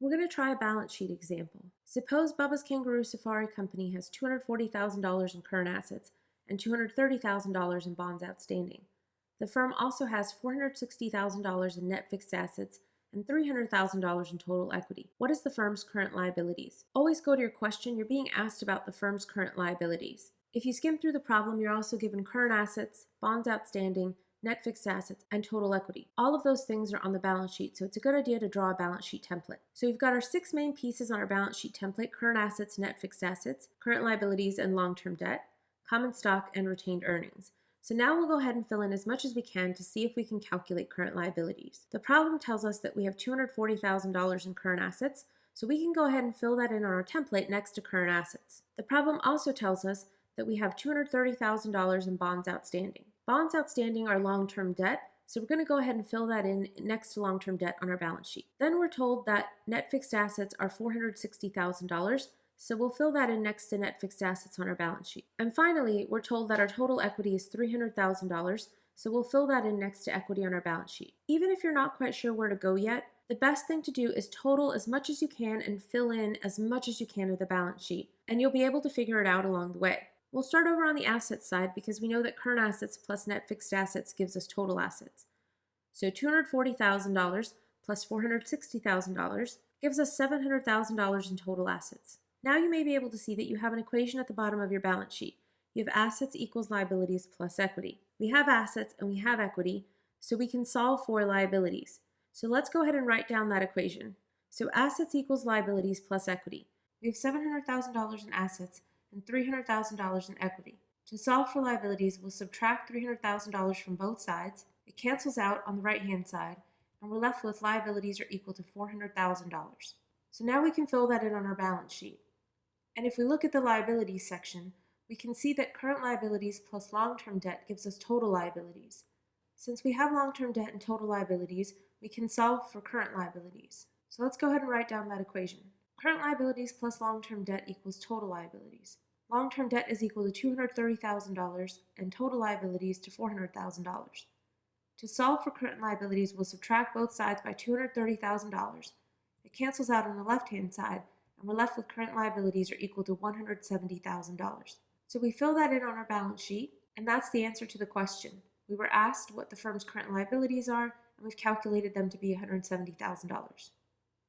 We're going to try a balance sheet example. Suppose Bubba's Kangaroo Safari Company has $240,000 in current assets and $230,000 in bonds outstanding. The firm also has $460,000 in net fixed assets and $300,000 in total equity. What is the firm's current liabilities? Always go to your question. You're being asked about the firm's current liabilities. If you skim through the problem, you're also given current assets, bonds outstanding, net fixed assets, and total equity. All of those things are on the balance sheet, so it's a good idea to draw a balance sheet template. So we've got our 6 main pieces on our balance sheet template: current assets, net fixed assets, current liabilities and long-term debt, common stock, and retained earnings. So now we'll go ahead and fill in as much as we can to see if we can calculate current liabilities. The problem tells us that we have $240,000 in current assets, so we can go ahead and fill that in on our template next to current assets. The problem also tells us that we have $230,000 in bonds outstanding. Bonds outstanding are long-term debt, so we're going to go ahead and fill that in next to long-term debt on our balance sheet. Then we're told that net fixed assets are $460,000, so we'll fill that in next to net fixed assets on our balance sheet. And finally, we're told that our total equity is $300,000, so we'll fill that in next to equity on our balance sheet. Even if you're not quite sure where to go yet, the best thing to do is total as much as you can and fill in as much as you can of the balance sheet, and you'll be able to figure it out along the way. We'll start over on the assets side because we know that current assets plus net fixed assets gives us total assets. So $240,000 plus $460,000 gives us $700,000 in total assets. Now you may be able to see that you have an equation at the bottom of your balance sheet. You have assets equals liabilities plus equity. We have assets and we have equity, so we can solve for liabilities. So let's go ahead and write down that equation. So assets equals liabilities plus equity. We have $700,000 in assets and $300,000 in equity. To solve for liabilities, we'll subtract $300,000 from both sides. It cancels out on the right-hand side, and we're left with liabilities are equal to $400,000. So now we can fill that in on our balance sheet. And if we look at the liabilities section, we can see that current liabilities plus long-term debt gives us total liabilities. Since we have long-term debt and total liabilities, we can solve for current liabilities. So let's go ahead and write down that equation. Current liabilities plus long-term debt equals total liabilities. Long-term debt is equal to $230,000 and total liabilities to $400,000. To solve for current liabilities, we'll subtract both sides by $230,000. It cancels out on the left-hand side, and we're left with current liabilities are equal to $170,000. So we fill that in on our balance sheet, and that's the answer to the question. We were asked what the firm's current liabilities are, and we've calculated them to be $170,000.